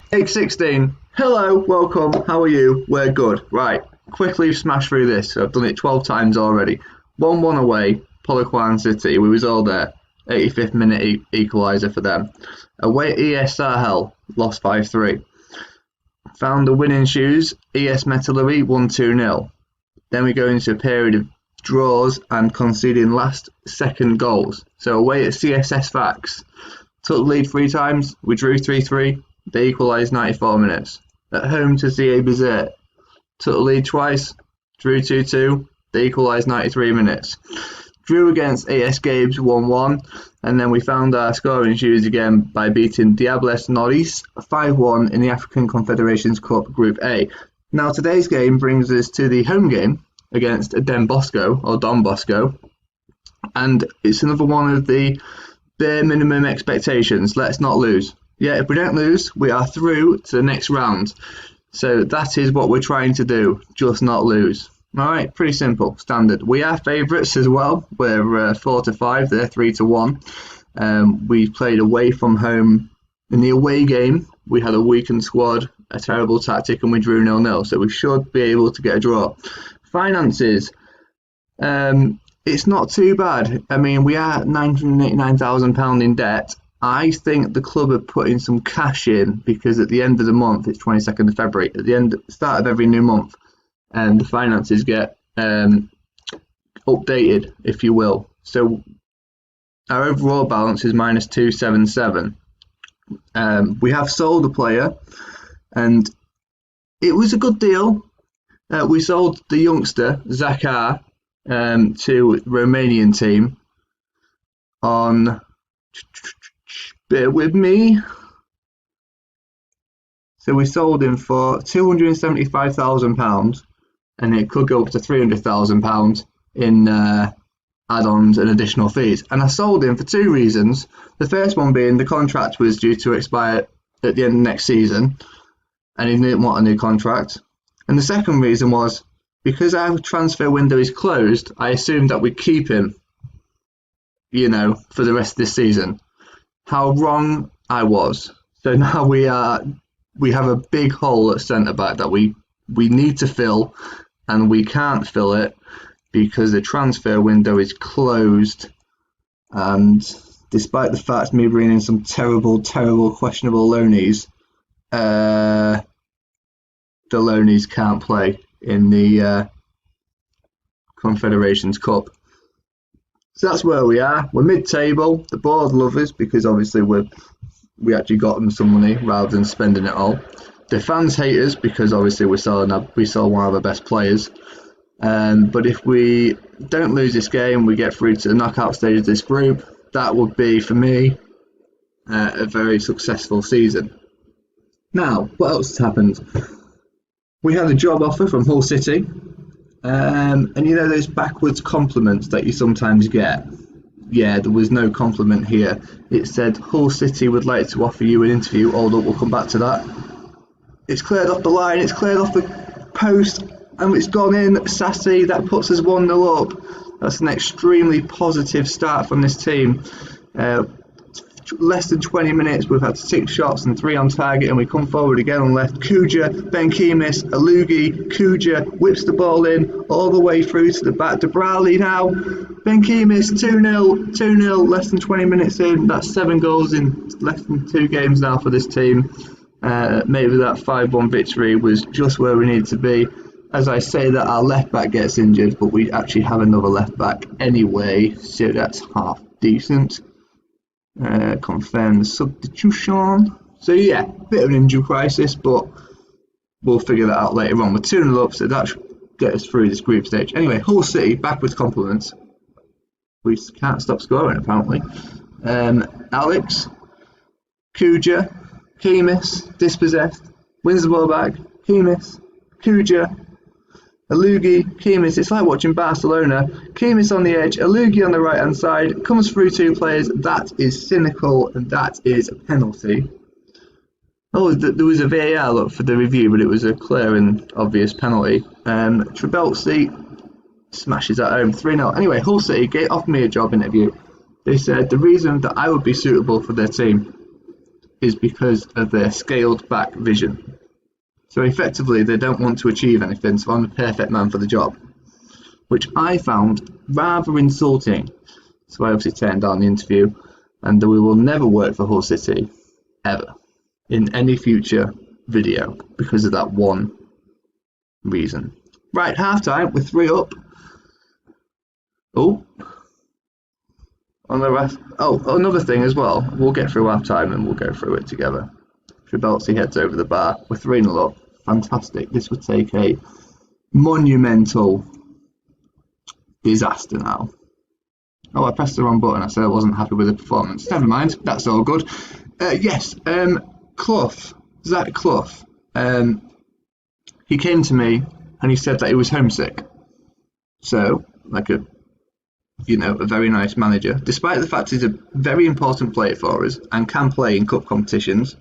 Take 16. Hello, welcome. How are you? We're good. Right, quickly smash through this. I've done it 12 times already. 1-1 away, Polokwane City. We was all there. 85th minute equaliser for them. Away at ES Sahel, lost 5-3. Found the winning shoes. ES Metaluri won 2-0. Then we go into a period of draws and conceding last second goals. So away at CSS Fax, took the lead 3 times. We drew 3-3. They equalised 94 minutes. At home to CA Bizet, took the lead twice, drew 2-2. They equalised 93 minutes. Drew against AS Gabes 1-1, and then we found our scoring shoes again by beating Diables Norris 5-1 in the African Confederations Cup Group A. Now today's game brings us to the home game against Don Bosco, and it's another one of the bare minimum expectations. Let's not lose. Yeah, if we don't lose, we are through to the next round. So that is what we're trying to do, just not lose. Alright, pretty simple, standard. We are favourites as well. We're 4-5, they're 3-1. We played away from home. In the away game, we had a weakened squad, a terrible tactic, and we drew 0-0. So we should be able to get a draw. Finances. It's not too bad. I mean, we are £989,000 in debt. I think the club are putting some cash in because at the end of the month, it's 22nd of February, at the start of every new month, and the finances get updated, if you will. So our overall balance is minus 277. We have sold a player, and it was a good deal. We sold the youngster, Zakar, to Romanian team on... Bear with me. So we sold him for £275,000, and it could go up to £300,000 in add-ons and additional fees. And I sold him for 2 reasons. The first one being the contract was due to expire at the end of next season, and he didn't want a new contract. And the second reason was because our transfer window is closed, I assumed that we'd keep him, for the rest of this season. How wrong I was. So now we have a big hole at centre back that we need to fill, and we can't fill it because the transfer window is closed. And despite the fact me bringing in some terrible, questionable loanies, the loanies can't play in the Confederations Cup. So that's where we are. We're mid-table. The board love us because obviously we actually got them some money rather than spending it all. The fans hate us because obviously we saw one of our best players. But if we don't lose this game, we get through to the knockout stage of this group. That would be, for me, a very successful season. Now, what else has happened? We had a job offer from Hull City. And those backwards compliments that you sometimes get. Yeah, there was no compliment here. It said Hull City would like to offer you an interview, although we'll come back to that. It's cleared off the line, it's cleared off the post, and it's gone in. Sassy, that puts us 1-0 up. That's an extremely positive start from this team. Less than 20 minutes, we've had 6 shots and 3 on target, and we come forward again on left. Kuja, Ben Kemis, Alugi, Kuja whips the ball in all the way through to the back. Debrali now. Ben Kemis 2-0, less than 20 minutes in. That's 7 goals in less than 2 games now for this team. Maybe that 5-1 victory was just where we needed to be. As I say that, our left back gets injured, but we actually have another left back anyway, so that's half decent. Confirm the substitution. So yeah, bit of an injury crisis, but we'll figure that out later on. We're 2-0 up, so that should get us through this group stage. Anyway, Hull City, backwards compliments. We can't stop scoring, apparently. Alex, Kuja, Kemis, dispossessed, wins the ball back, Kemis, Kuja, Alugi, Kemis. It's like watching Barcelona. Kemis on the edge, Alugi on the right hand side, comes through 2 players. That is cynical, and that is a penalty. Oh, there was a VAR look for the review, but it was a clear and obvious penalty. Trebelsi smashes that home, 3-0. Anyway, Hull City offered me a job interview. They said the reason that I would be suitable for their team is because of their scaled back vision. So effectively, they don't want to achieve anything, so I'm the perfect man for the job, which I found rather insulting. So I obviously turned down the interview, and we will never work for Hull City, ever, in any future video, because of that one reason. Right, half time, we're 3 up. Another thing as well, we'll get through half time and we'll go through it together. Trabelsi heads over the bar, we're 3-0 up, fantastic. This would take a monumental disaster now. Oh, I pressed the wrong button, I said I wasn't happy with the performance. Never mind, that's all good. Clough, Zach Clough, he came to me and he said that he was homesick. So, like a very nice manager, despite the fact he's a very important player for us and can play in cup competitions.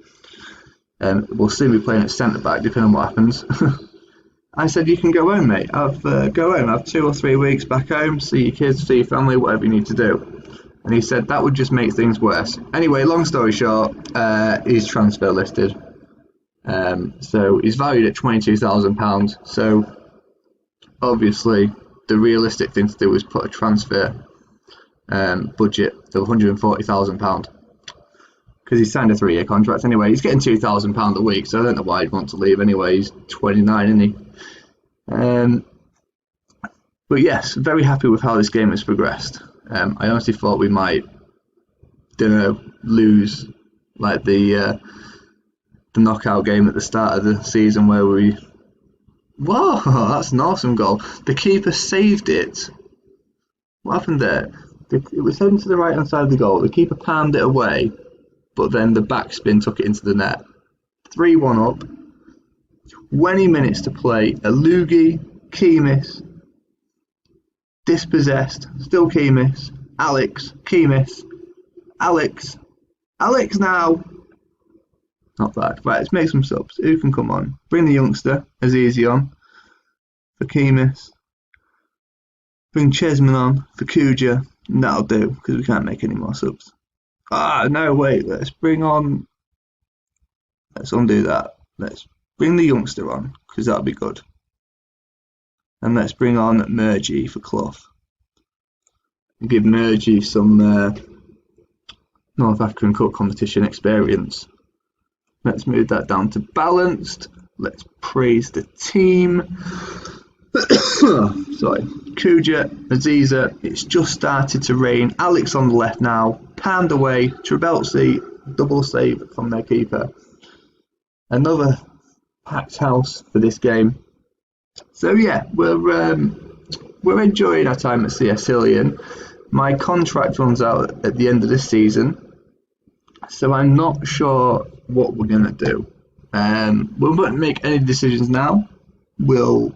We'll soon be playing at centre back, depending on what happens. I said, you can go home, mate. Go home, have 2 or 3 weeks back home, see your kids, see your family, whatever you need to do. And he said that would just make things worse. Anyway, long story short, he's transfer listed. So he's valued at £22,000. So obviously, the realistic thing to do is put a transfer budget of £140,000 because he signed a 3-year contract anyway. He's getting £2,000 a week, so I don't know why he'd want to leave anyway. He's 29, isn't he? But yes, very happy with how this game has progressed. I honestly thought we might, lose like the knockout game at the start of the season where we. Whoa, that's an awesome goal. The keeper saved it. What happened there? It was heading to the right hand side of the goal. The keeper palmed it away, but then the backspin took it into the net. 3-1 up. 20 minutes to play. Alugi, Kemis, dispossessed, still Kemis, Alex, Kemis, Alex now. Not bad. Right, let's make some subs. Who can come on? Bring the youngster, Azizi on for Kemis. Bring Chesman on for Kuja. And that'll do, because we can't make any more subs. No, wait. Let's undo that. Let's bring the youngster on, because that'll be good. And let's bring on Mergy for Clough. Give Mergy some North African Cup competition experience. Let's move that down to balanced. Let's praise the team. Sorry. Kuja, Aziza, it's just started to rain. Alex on the left now. Palmed away. Trabelsi, double save from their keeper. Another packed house for this game. So yeah, we're enjoying our time at CS Hillian. My contract runs out at the end of this season, so I'm not sure what we're gonna do. We won't make any decisions now. We'll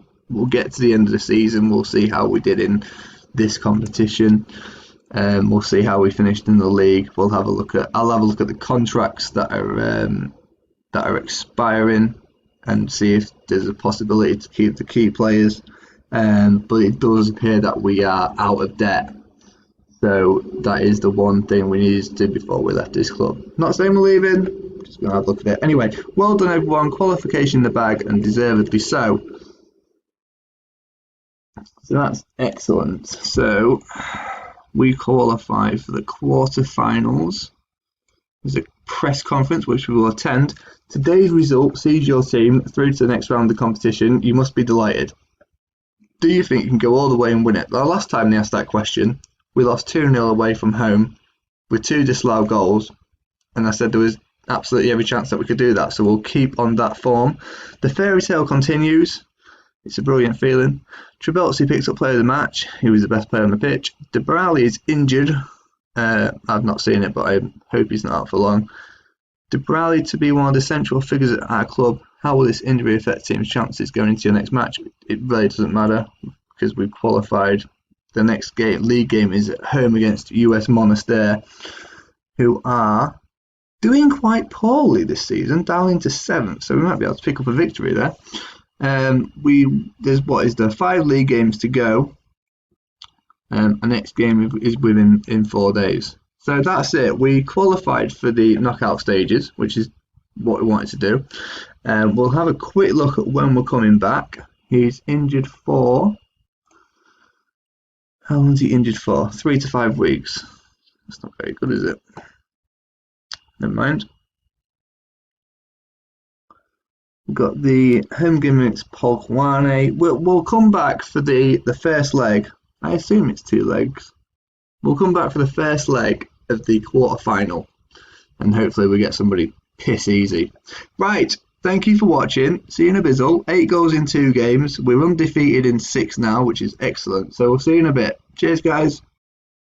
get to the end of the season. We'll see how we did in this competition. We'll see how we finished in the league. I'll have a look at the contracts that are expiring and see if there's a possibility to keep the key players. But it does appear that we are out of debt. So that is the one thing we needed to do before we left this club. Not saying we're leaving, just going to have a look at it. Anyway, well done everyone, qualification in the bag and deservedly so. So that's excellent. So we qualify for the quarterfinals. There's a press conference which we will attend. Today's result sees your team through to the next round of the competition. You must be delighted. Do you think you can go all the way and win it? The last time they asked that question, we lost 2-0 away from home with 2 disallowed goals, and I said there was absolutely every chance that we could do that, so we'll keep on that form. The fairy tale continues. It's a brilliant feeling. Trabelsi picks up player of the match. He was the best player on the pitch. De Browley is injured. I've not seen it, but I hope he's not out for long. De Browley to be one of the central figures at our club. How will this injury affect team's chances going into your next match? It really doesn't matter because we've qualified. The next league game is at home against US Monastir, who are doing quite poorly this season, down into 7th, so we might be able to pick up a victory there. There's 5 league games to go. Our next game is in 4 days. So that's it. We qualified for the knockout stages, which is what we wanted to do. We'll have a quick look at when we're coming back. He's injured for... How long is he injured for? 3 to 5 weeks. That's not very good, is it? Never mind. We've got the home game against Polkwane. We'll come back for the first leg. I assume it's 2 legs. We'll come back for the first leg of the quarter-final. And hopefully we get somebody piss easy. Right, thank you for watching. See you in a bizzle. 8 goals in 2 games. We're undefeated in 6 now, which is excellent. So we'll see you in a bit. Cheers, guys.